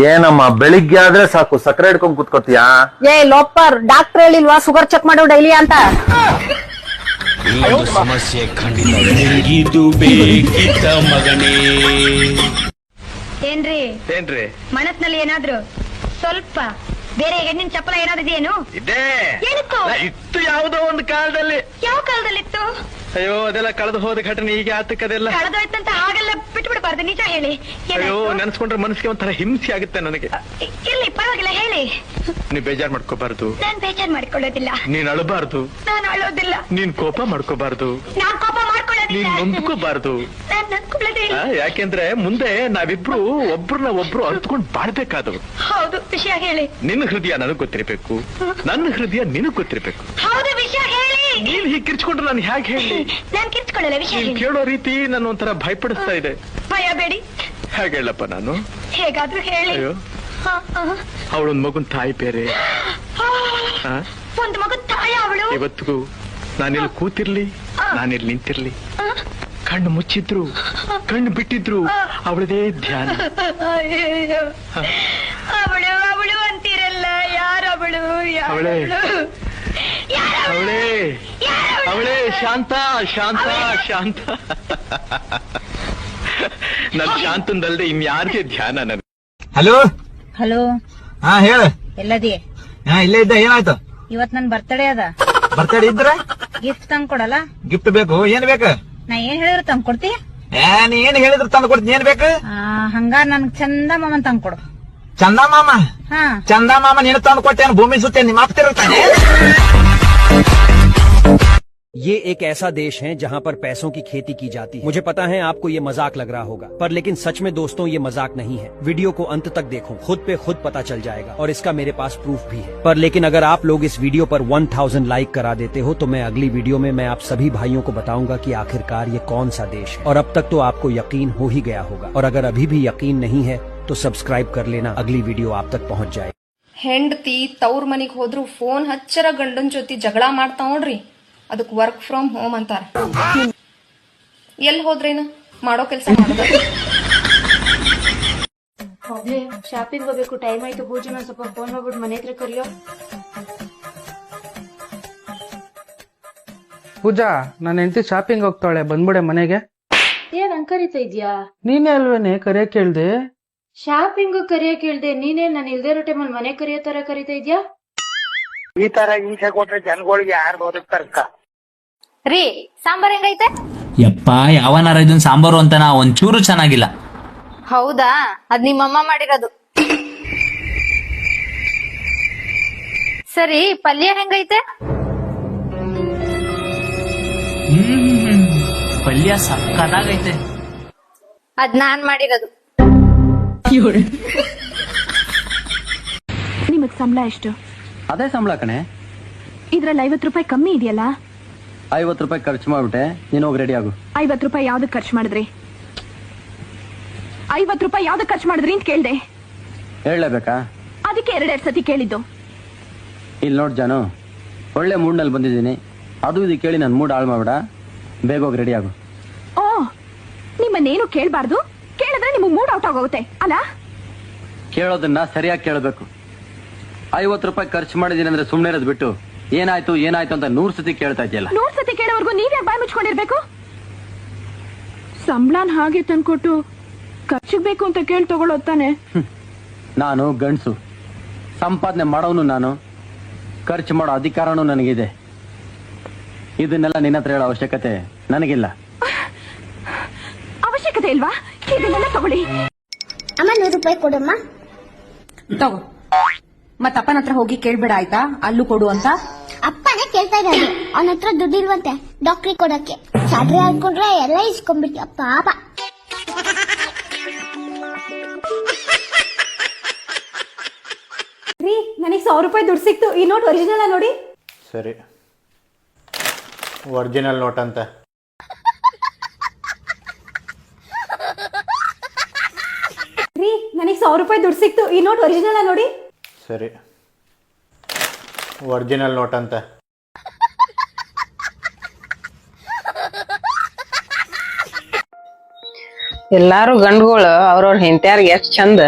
ಏನಮ್ಮ ಬೆಳಿಗ್ಗೆ ಆದ್ರೆ ಸಾಕು ಸಕ್ಕರೆ ಹಿಡ್ಕೊಂಡ್ ಕುತ್ಕೋತಿಯಾ? ಏ ಲೋಪರ್, ಡಾಕ್ಟರ್ ಹೇಳಿಲ್ವಾ ಶುಗರ್ ಚೆಕ್ ಮಾಡು ಡೈಲಿ ಅಂತ? ಸಮಸ್ಯೆ ಖಂಡಿತ ಇದು ಬೇಕಿತ್ತ ಮಗನೇ. ಏನ್ರಿ ಮನಸ್ನಲ್ಲಿ ಏನಾದ್ರು ಸ್ವಲ್ಪ ಬೇರೆ ಹೆಣ್ಣಿನ ಚಪ್ಪಲ ಏನಾದ್ರು ಇದೆಯೇನು? ಇದೆ. ಏನಿತ್ತು? ಇತ್ತು ಯಾವುದೋ ಒಂದು ಕಾಲದಲ್ಲಿ. ಯಾವ ಕಾಲದಲ್ಲಿತ್ತು? ಅಯ್ಯೋ ಅದೆಲ್ಲ ಕಳೆದು ಹೋದ ಘಟನೆ ಈಗ ಆತಕ್ಕದೆಲ್ಲ. ಕಳೆದೋಯ್ತಂತ ಹಾಗೆಲ್ಲ ಬಿಟ್ಬಿಡ್ಬಾರ್ದು, ನಿಜ ಹೇಳಿ. ಅಯ್ಯೋ ನೆನ್ಸ್ಕೊಂಡ್ರೆ ಮನಸ್ಸಿಗೆ ಒಂಥರ ಹಿಂಸೆ ಆಗುತ್ತೆ ನನಗೆ. ಇಲ್ಲಿ ಪರವಾಗಿಲ್ಲ ಹೇಳಿ. ನೀನ್ ಬೇಜಾರ್ ಮಾಡ್ಕೋಬಾರ್ದು. ನಾನ್ ಬೇಜಾರ್ ಮಾಡ್ಕೊಳ್ಳೋದಿಲ್ಲ. ನೀನ್ ಅಳಬಾರ್ದು. ನಾನು ಅಳೋದಿಲ್ಲ. ನೀನ್ ಕೋಪ ಮಾಡ್ಕೋಬಾರ್ದು. ನಾನ್ ಕೋಪ ಮಾಡ್ಕೊಳ್ಳೋದಿಲ್ಲ. ನೀನ್ ನೊಂದ್ಕೋಬಾರ್ದು. ನಾನ್ ನನ್ಕೊಳ್ಳೋದಿಲ್ಲ. ಯಾಕೆಂದ್ರೆ ಮುಂದೆ ನಾವಿಬ್ರು ಒಬ್ರನ್ನ ಒಬ್ರು ಅರ್ತ್ಕೊಂಡ್ ಬಾಳ್ಬೇಕಾದವ್ರು. ಹೌದು, ವಿಷಯ ಹೇಳಿ. ನಿನ್ನ ಹೃದಯ ನನಗ್ ಗೊತ್ತಿರ್ಬೇಕು, ನನ್ನ ಹೃದಯ ನಿನಗ್ ಗೊತ್ತಿರ್ಬೇಕು. ಹೌದು, ವಿಷಯ ಹೇಳಿ. ನೀನ್ ಹೀಗೆ ಕಿರ್ಚ್ಕೊಂಡ್ರೆ ನಾನು ಹೇಗೆ ಹೇಳಿ? ನಾನ್ ಕಿರ್ಚ್ಕೊಳ್ಳಲ್ಲ, ವಿಷಯ ನೀನ್ ಹೇಳಿ. ಕೇಳೋ ರೀತಿ ನನ್ನ ಒಂಥರ ಭಯಪಡಿಸ್ತಾ ಇದೆ. ಭಯ ಬೇಡಿ. ಹೇಗೆ ಹೇಳಪ್ಪ ನಾನು? ಹೇಗಾದ್ರೂ ಹೇಳಿ. ಅಯ್ಯೋ ಅವಳೊಂದ್ ಮಗುನ್ ತಾಯಿ ಬೇರೆ. ಒಂದು ಮಗು ತಾಯ ಅವಳು. ಇವತ್ತಿಗೂ ನಾನಿಲ್ಲಿ ಕೂತಿರ್ಲಿ, ನಾನಿಲ್ಲಿ ನಿಂತಿರ್ಲಿ, ಕಣ್ಣು ಮುಚ್ಚಿದ್ರು ಕಣ್ಣು ಬಿಟ್ಟಿದ್ರು ಅವಳದೇ ಧ್ಯಾನ. ಅವಳು ಅವಳು ಅಂತೀರಲ್ಲ, ಯಾರವಳು? ಅವಳೇ ಅವಳೇ ಅವಳೇ ಶಾಂತ ಶಾಂತ ಶಾಂತ. ನನ್ ಶಾಂತಂದಲ್ದೆ ಇನ್ಯಾರಿಗೆ ಧ್ಯಾನ ನನ್. ಹಲೋ ಹಲೋ, ಹಾ ಹೇಳ. ಎಲ್ಲದಿ? ಹಾ ಇಲ್ಲೇ ಇದ್ದ. ಏನಾಯ್ತು? ಇವತ್ ನನ್ ಬರ್ತಡೇ ಅದ. ಬರ್ತಡೇ ಇದ್ರ ಗಿಫ್ಟ್ ತಂದ್ ಕೊಡಲ್ಲ? ಗಿಫ್ಟ್ ಬೇಕು? ಏನ್ ಬೇಕು? ನಾ ಏನ್ ಹೇಳಿದ್ರು ತಂದ್ ಕೊಡ್ತಿ? ನೀ ಏನ್ ಹೇಳಿದ್ರು ತಂದು ಕೊಡ್ತೀನಿ. ಏನ್ ಬೇಕು? ಹಂಗಾರ ನನ್ಗ್ ಚಂದ ಮಾಮನ್ ತಂದ್ ಕೊಡು. ಚಂದ ಮಾಮ? ಹಾ, ಚಂದ ಮಾಮ ನೀನು ತಂದು ಕೊಟ್ಟೇನು? ಭೂಮಿ ಸುತ್ತೆ ನಿಮ್ಮ ಅಪ್ತಿರ್ತಾನೆ. ये एक ऐसा देश है जहां पर पैसों की खेती की जाती है। मुझे पता है आपको ये मजाक लग रहा होगा, पर लेकिन सच में दोस्तों ये मजाक नहीं है। वीडियो को अंत तक देखो, खुद पे खुद पता चल जाएगा, और इसका मेरे पास प्रूफ भी है। पर लेकिन अगर आप लोग इस वीडियो पर 1000 लाइक करा देते हो तो मैं अगली वीडियो में मैं आप सभी भाइयों को बताऊंगा कि आखिरकार ये कौन सा देश है। और अब तक तो आपको यकीन हो ही गया होगा, और अगर अभी भी यकीन नहीं है तो सब्सक्राइब कर लेना, अगली वीडियो आप तक पहुंच जाएगी। ಹೆಂಡತಿ ತವ್ರ ಮನಿಗ್ ಹೋದ್ರು ಫೋನ್ ಹಚ್ಚರ ಗಂಡನ್ ಜೊತೆ ಜಗಳ ಮಾಡ್ತಾ ನೋಡ್ರಿ, ಅದಕ್ ವರ್ಕ್ ಫ್ರಮ್ ಹೋಮ್ ಅಂತಾರ. ಎಲ್ ಹೋದ್ರೇನ ಮಾಡೋ ಕೆಲ್ಸ ಮಾಡೋದ. ಶಾಪಿಂಗ್ ಹೋಗ್ಬೇಕು, ಟೈಮ್ ಆಯ್ತು. ಭೋಜನ ಸ್ವಲ್ಪ ಫೋನ್ ಮಾಡ್ಬಿಟ್ಟು ಮನೆ ಹತ್ರ ಕರಿಯೋ. ಪೂಜಾ, ನನ್ನ ಹೆಂಡತಿ ಶಾಪಿಂಗ್ ಹೋಗ್ತಾಳೆ, ಬಂದ್ಬಿಡೆ ಮನೆಗೆ. ಏನ್ ಹಂಗ್ ಕರಿತಾ ಇದ್ಯಾ? ನೀನೇ ಅಲ್ವೇನೆ ಕರಿಯಕ್ ಕೇಳ್ದೆ? ಶಾಪಿಂಗ್ ಕರಿಯಕ್ ಹೇಳ್ದೆ, ನೀನೇ ನಾನು ಇಲ್ದೇ ಇರೋ ಟೈಮಲ್ಲಿ ಮನೆ ಕರಿಯೋ ತರ ಕರಿತಾ ಇದ್ಯಾ? ಈ ತರ ಹಿಂಸೆ ಕೊಟ್ರೆ ಜನಗಳಿಗೆ ಯಾರು ಬದುಕ್ತಾರಕ್ಕ? ರೀ ಸಾಂಬಾರ್ ಹೆಂಗೈತೆ? ಯಪ್ಪ ಯಾವನಾರ ಇದನ್ ಸಾಂಬಾರು ಅಂತ ನಾ ಒಂಚೂರು ಚೆನ್ನಾಗಿಲ್ಲ. ಹೌದಾ? ಅದ್ ನಿಮ್ಮಮ್ಮ ಮಾಡಿರೋದು. ಸರಿ, ಪಲ್ಯ ಹೆಂಗೈತೆ? ಪಲ್ಯ ಸಕ್ಕದಾಗೈತೆ. ಅದ್ ನಾನ್ ಮಾಡಿರೋದು. ನಿಮಗ್ ಸಂಬಳ ಎಷ್ಟು? ಅದೇ ಸಂಬಳ ಕಣೆ. ಇದ್ರಲ್ಲಿ 50 ರೂಪಾಯಿ ಕಮ್ಮಿ ಇದೆಯಲ್ಲ? 50 ರೂಪಾಯಿ ಖರ್ಚು ಮಾಡ್ಬಿಟ್ಟೆ, ನೀನ್ ಹೋಗಿ ರೆಡಿ ಆಗು. 50 ರೂಪಾಯಿ ಯಾವ್ದಕ್ ಖರ್ಚು ಮಾಡಿದ್ರಿ? 50 ರೂಪಾಯಿ ಯಾವ್ದಕ್ ಖರ್ಚು ಮಾಡಿದ್ರಿ ಅಂತ ಕೇಳ್ದೆ. ಹೇಳಲೇಬೇಕಾ? ಅದಕ್ಕೆ 2 ಸತಿ ಕೇಳಿದ್ದು. ಇಲ್ಲಿ ನೋಡ್ ಜಾನು, ಒಳ್ಳೆ ಮೂಡ್ನಲ್ಲಿ ಬಂದಿದ್ದೀನಿ, ಅದು ಇದು ಕೇಳಿ ನನ್ ಮೂಡ್ ಹಾಳು ಮಾಡ್ಬೇಡ, ಬೇಗ ಹೋಗಿ ರೆಡಿ ಆಗು. ಓ, ನಿಮ್ಮನ್ನೇನು ಕೇಳ್ಬಾರ್ದು, ಕೇಳಿದ್ರೆ ನಿಮ್ಗೆ ಮೂಡ್ ಔಟ್ ಆಗೋಗುತ್ತೆ ಅಲ್ಲ? ಕೇಳೋದನ್ನ ಸರಿಯಾಗಿ ಕೇಳಬೇಕು. 50 ರೂಪಾಯಿ ಖರ್ಚು ಮಾಡಿದೀನಿ ಅಂದ್ರೆ ಸುಮ್ನೆ ಇರೋದು ಬಿಟ್ಟು ಏನಾಯ್ತು ಏನಾಯ್ತು ಅಂತ 100 ಸತಿ ಕೇಳ್ತಾ ಇದೆಯಲ್ಲ. 100 ಸತಿ ಕೇಳೋವರೆಗೂ ನೀವ್ಯಾಕೆ ಬಾಯ್ ಮುಚ್ಕೊಂಡಿರ್ಬೇಕು? ಸಂಬಳನ್ ಹಾಗೆ ತಂದ್ಕೊಟ್ಟು ಖರ್ಚಿಗೆ ಬೇಕು ಅಂತ ಕೇಳಿ ತಗೊಳ್ಳೋದು ತಾನೆ. ನಾನು ಗಂಡ್ಸು, ಸಂಪಾದನೆ ಮಾಡೋನು ನಾನು, ಖರ್ಚು ಮಾಡೋ ಅಧಿಕಾರನೂ ನನಗಿದೆ. ಇದನ್ನೆಲ್ಲ ನಿನ್ನ ಹತ್ರ ಹೇಳೋ ಅವಶ್ಯಕತೆ ನನಗಿಲ್ಲ. ಅವಶ್ಯಕತೆ ಇಲ್ವಾ? ಇದನ್ನೆಲ್ಲ ತಗೊಳ್ಳಿ. ಅಮ್ಮ 100 ರೂಪಾಯಿ ಕೊಡಮ್ಮ. ತಗೋ, ಮತ್ತಪ್ಪನ ಹತ್ರ ಹೋಗಿ ಕೇಳ್ಬೇಡ ಆಯ್ತಾ, ಅಲ್ಲೂ ಕೊಡು ಅಂತ. ಅಪ್ಪನೇ ಕೇಳ್ತಾ ಇರೋದು, ಅವನ ಹತ್ರ ದುಡ್ಡಿಲ್ವಂತೆ ಡಾಕ್ಟ್ರಿಗೆ ಕೊಡಕ್ಕೆ. ಸಾಡ್ರೆ ಹಾಕೊಂಡ್ರೆ ಎಲ್ಲ ಇಸ್ಕೊಂಡ್ಬಿಟ್ಟ ಪಾಪ. ರೀ, ನನಗೆ 100 ರೂಪಾಯಿ ದುಡ್ಡು ಸಿಕ್ತು. ಈ ನೋಟ್ ಒರಿಜಿನಲ್ ನೋಡಿ. ಸರಿ, ಒರಿಜಿನಲ್ ನೋಟ್ ಅಂತ. ರೀ, ನನಗೆ 100 ರೂಪಾಯಿ ದುಡ್ಡು ಸಿಕ್ತು. ಈ ನೋಟ್ ಒರಿಜಿನಲ್ ನೋಡಿ. ಸರಿ, ಒರಿಜಿನಲ್ ನೋಟ್ ಅಂತ. ಎಲ್ಲಾರು ಗಂಡುಗಳು ಅವ್ರವ್ರ ಹೆಂಡತಿಯಾರ್ಗೆ ಎಷ್ಟ್ ಚಂದ